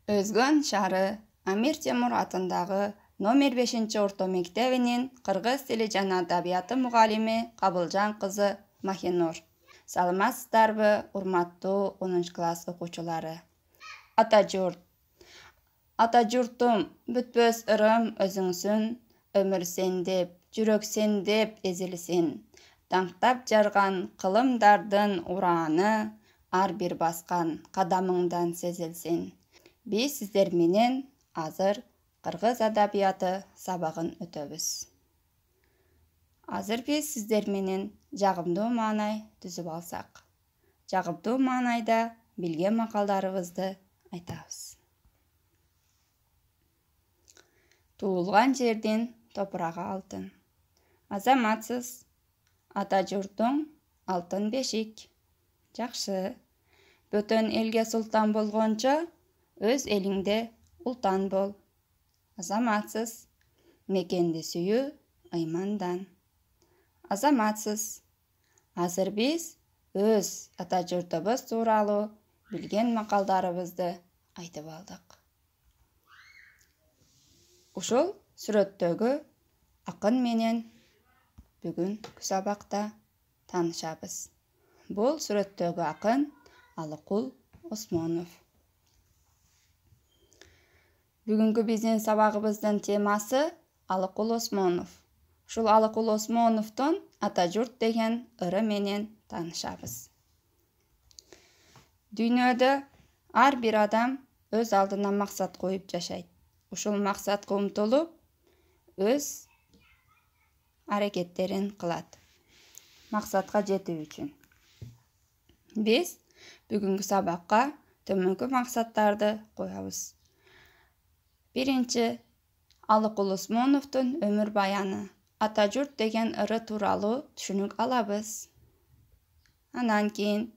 Özgөн шары Амир Темур атындағы номер 5 орто мектебинин кыргыз тили жана адабияты мугалими Кабылжан кызы Махинур. Саламатсыздарбы, урматтуу 10 класс окуучулары. Атажурт. Атажуртум, бүтпөс ырым өзүңсүн, өмүр сендеп, жүрөк сендеп эзилсин. Таңтап жарган кылымдардын урааны, ар бир баскан кадамыңдан сезилсин. Биз сиздер менен азыр кыргыз адабияты сабагын өтөбүз. Азыр биз сиздер менен жагымдуу маанай түзүп алсак. Жагымдуу маанайда билген макалдарыбызды айтабыз. Туулган жердин топурагы алтын. Азаматсыз, ата журтуң алтын бешик. Жакшы. Бөтөн элге султан болгончо, өз элиңде ултан бол. Азаматсыз, мекенди сүйүү ыймандан. Азаматсыз, азыр биз өз ата журтубуз тууралуу билген макалдарыбызды айтып алдык. Ушул сүрөттөгү акын менен бүгүн сабакта таанышабыз. Бул сүрөттөгү акын Алыкул Осмонов. Бүгүнкү биздин сабагыбыздын темасы Алыкул Осмонов. Ушул Алыкул Осмоновдун ата журт деген ыры менен таанышабыз. Дүйнөдө ар бир адам өз алдына максат коюп жашайт. Ушул максатка умтулуп, өз аракеттерин кылат. Максатка жетүү үчүн. Биз бүгүнкү сабакка төмөнкү максаттарды коебуз. Биринчи, Алыкул Осмоновдун өмүр баяны, ата журт деген ыры тууралуу түшүнүк алабыз. Анан кийин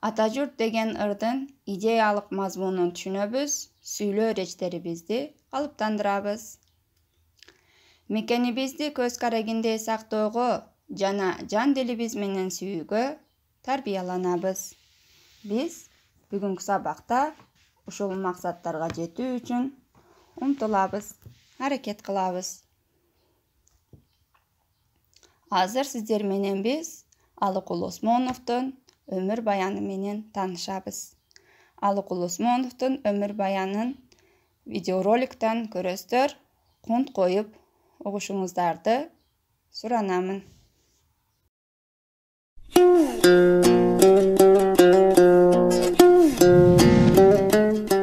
ата журт деген ырдын идеялык мазмунун түшүнөбүз, сүйлөө эрежтерибизди калыптандырабыз. Мекенибизди көз карегиндей сактоого жана жан дилибиз менен сүйүүгө тарбияланабыз. Биз бүгүнкү сабакта ушул максаттарга жетүү үчүн умтулабыз, аракет кылабыз. Азыр сиздер менен биз Алыкул Осмоновдун өмүр баяны менен таанышабыз. Алыкул Осмоновдун өмүр баянын видеороликтан көрөсүздөр, кунт коюп угушуңуздарды суранамын.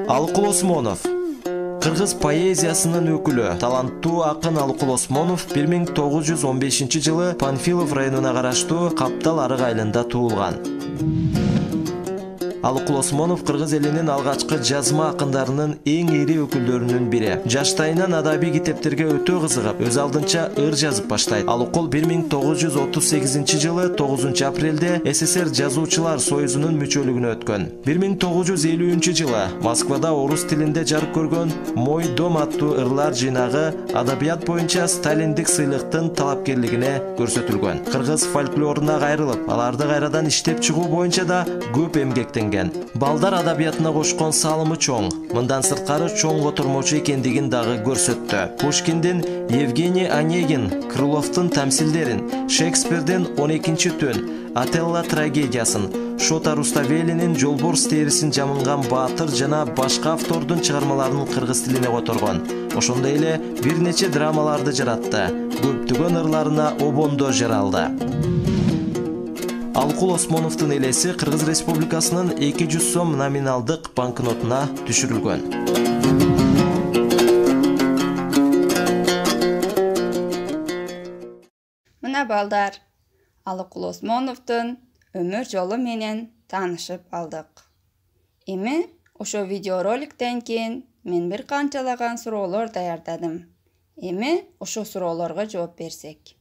Алыкул Осмонов. Кыргыз поэзиясынын өкүлү, таланттуу акын Алыкул Осмонов 1915 жылы Панфилов районуна караштуу Каптал арык айылында туулган. Алыкул Осмонов кыргыз элинин алгачкы жазма акындарынын эң ири өкүлдөрүнүн бири. Жаштайынан адабий китептерге өтө кызыгып, өз алдынча ыр жазып баштайт. Алыкул 1938 жылы 9 апрелде СССР жазуучулар союзунун мүчөлүгүнө өткөн. 1950 жылы Москвада орус тилинде жарык көргөн «Мой дом» аттуу ырлар жыйнагы адабият боюнча сталиндик сыйлыктын талапкерлигине көрсөтүлгөн. Кыргыз фольклоруна кайрылып, аларды кайрадан иштеп чыгуу боюнча да көп эмгектенген. Балдар адабиятына кошкон салымы чоң. Мындан сырткары чоң котормочу экендигин дагы көрсөттү. Пушкиндин Евгений Онегин, Крыловдун тамсилдерин, Шекспирдин 12 түн, Отелло трагедиясын, Шота Руставелинин Жолборс терисин жамынган баатыр жана башка автордун чыгармаларын кыргыз тилине которгон. Ошондой эле бир нече драмаларды жаратты. Көптөгөн ырларына обондо жаралды. Алыкул Осмоновдун элеси Кыргыз Республикасынын 200 сом номиналдык банкнотуна түшүрүлгөн. Мына балдар, Алыкул Осмоновдун өмүр жолу менен таанышып алдык. Эми ошо видеороликтен кийин мен бир канчалаган суроолор даярдадым. Эми ошо суроолорго жооп берсек.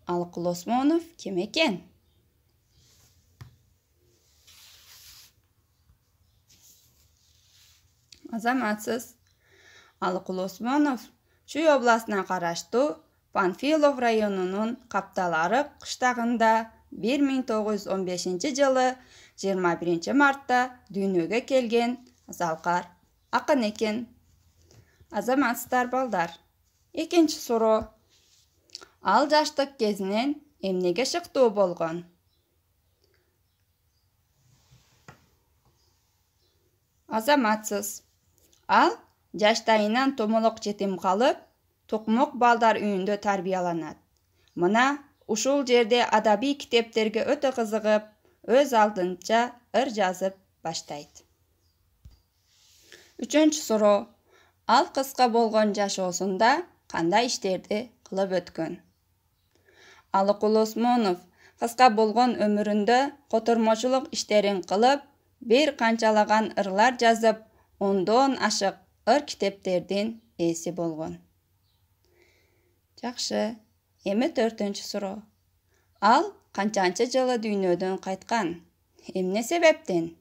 Алыкул Осмонов ким экен? Азаматсыз, Алыкул Осмонов Чүй областына караштуу Панфилов районунун Каптал арык кыштагында 1915 жылы 21 мартта дүйнөгө келген залкар акын экен. Азаматсыздар балдар. Экинчи суроо. Ал жаштык кезинен эмнеге шыктуу болгон? Азаматсыз. Ал жаштайынан томолок жетим калып, тукмок балдар үйүндө тарбияланат. Мына ушул жерде адабий китептерге өтө кызыгып, өз алдынча ыр жазып баштайт. Үчүнчү суроо. Ал кыска болгон жашоосунда кандай иштерди кылып өткөн? Алыкул Осмонов кыска болгон өмүрүндө котормочулук иштерин кылып, бир канчалаган ырлар жазып, ондон ашык ыр китептердин ээси болгон. Жакшы. Эми 4-чү суроо. Ал канчанчы жылы дүйнөдөн кайткан? Эмне себептен?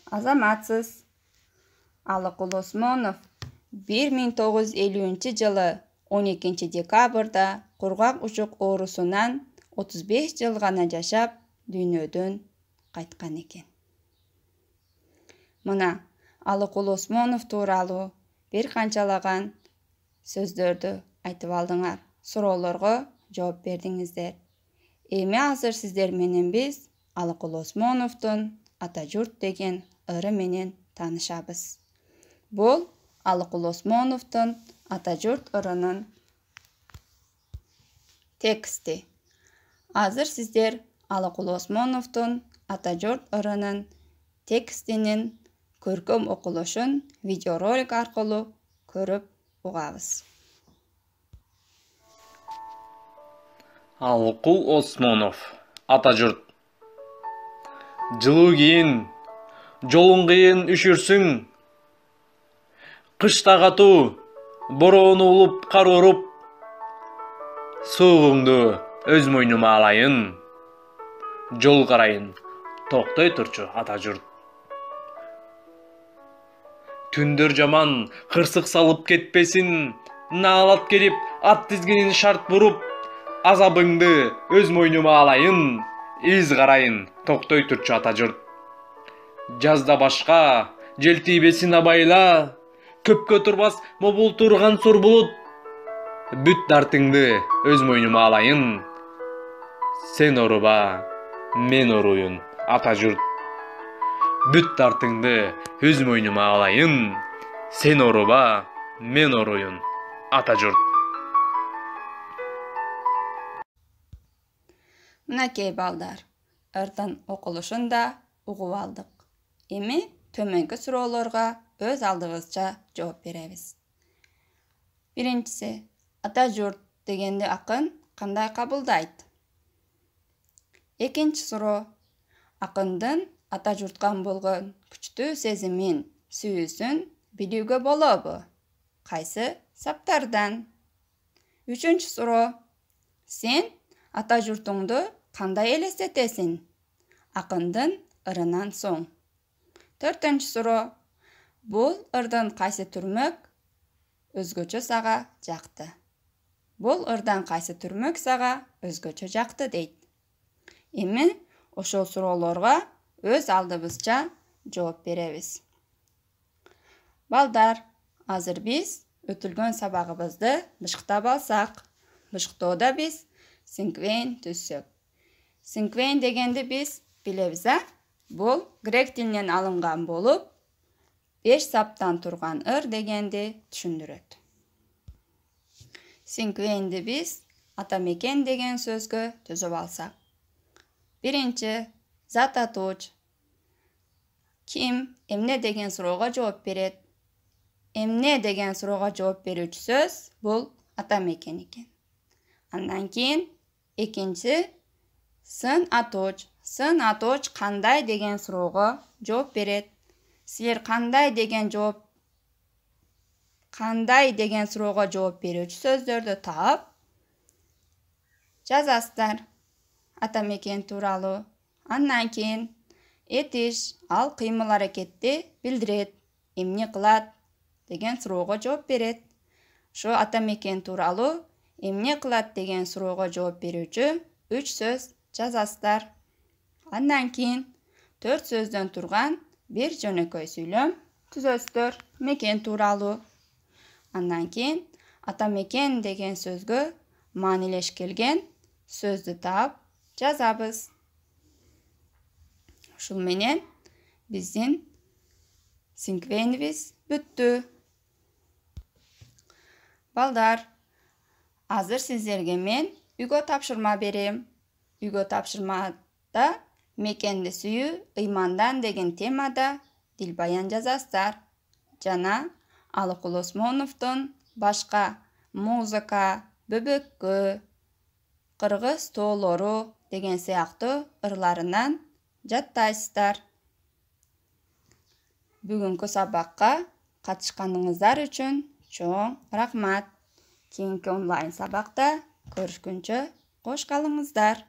Азаматсыз. Алыкул Осмонов 1950 жылы 12 декабрда кургак учук оорусунан 35 жыл гана жашап, дүйнөдөн кайткан экен. Мына Алыкул Осмонов тууралуу бир канчалаган сөздөрдү айтып алдыңар. Суроолорго жооп бердиңиздер. Эми азыр сиздер менен биз Алыкул Осмоновдун Ата журт деген ыры менен таанышабыз. Бул Алыкул Осмоновдун Ата журт ырынын тексти. Азыр сиздер Алыкул Осмоновдун Ата журт ырынын текстинин көркөм окулушун видеоролик аркылуу көрүп угабыз. Алыкул Осмонов, Ата журт. Жылуу кийин, жолуң кыйын үшүрсүң. Кышта катуу, бороону улуп кар уруп. Суугуңду өз мойнума алайын. Жол карайын, токтой турчу ата журт. Түндөр жаман, кырсык салып кетпесин. Наалат келип, ат тизгинин шарт буруп. Азабыңды өз мойнума алайын. Из карайын, токтой турчу ата журт. Жазда башка, жел тийбесин абайла. Көпкө турбас, мобул турган сур булут. Бүт дартыңды өз мойнума алайын. Сен оруба, мен оруюн, ата журт. Бүт дартыңды өз мойнума алайын. Сен оруба, мен оруюн, ата журт. Мынакей балдар, ырдын окулушун да угуп алдык. Эми төмөнкү суроолорго өз алдыбызча жооп беребиз. Биринчиси, ата журт дегенди акын кандай кабылдайт? Экинчи суроо, акындын ата журтка болгон күчтүү сезимин, сүйүүсүн билүүгө болобу? Кайсы саптардан? Үчүнчү суроо, сен ата журтуңду кандай элестетесиң? Акындын ырынан соң. Төртүнчү суроо, бул ырдын кайсы түрмөк өзгөчө сага жакты? Бул ырдан кайсы түрмөк сага өзгөчө жакты дейт. Эми ошол суроолорго өз алдыбызча жооп беребиз. Балдар, азыр биз өтүлгөн сабагыбызды бышыктап алсак. Бышыктоодо биз синквейн түзсөк. Синквейн дегенди биз билебиз, Бул грек тилинен алынган болуп, 5 саптан турган ыр дегенди түшүндүрөт. Синквейнди биз ата мекен деген сөзгө түзүп алсак. Биринчи, зат атууч. Ким, эмне деген суроого жооп берет. Эмне деген суроого жооп берүүчү сөз бул ата мекен экен. Андан кийин экинчи, сын атууч. Сын атууч кандай деген суроого жооп берет. Силер кандай деген суроого жооп берүүчү сөздөрдү таап жазасыздар ата мекен тууралуу. Андан кийин этиш, ал кыймыл аракетти билдирет. Эмне кылат деген суроого жооп берет. Ошо ата мекен тууралуу эмне кылат деген суроого жооп берүүчү 3 сөз жазасыздар. Андан кийин 4 сөздөн турган bir жөнөкөй сүйлөм түзөсүздөр мекен тууралуу. Андан кийин ата мекен деген сөзгө маанилеш келген сөздү таап жазабыз. Ушул менен биздин синквенибиз бүттү. Балдар, азыр сиздерге мен үйгө тапшырма берем. Үйгө тапшырмада мекенди сүйүү ыймандан деген темада дилбаян жазасыздар. Жана Алыкул Осмоновдун башка музыка, бөбөккө, кыргыз тоолору деген сыяктуу ырларынан жаттайсыздар. Бүгүнкү сабакка катышканыңыздар үчүн чоң рахмат. Кийинки онлайн сабакта көрүшкөнчө кош калыңыздар.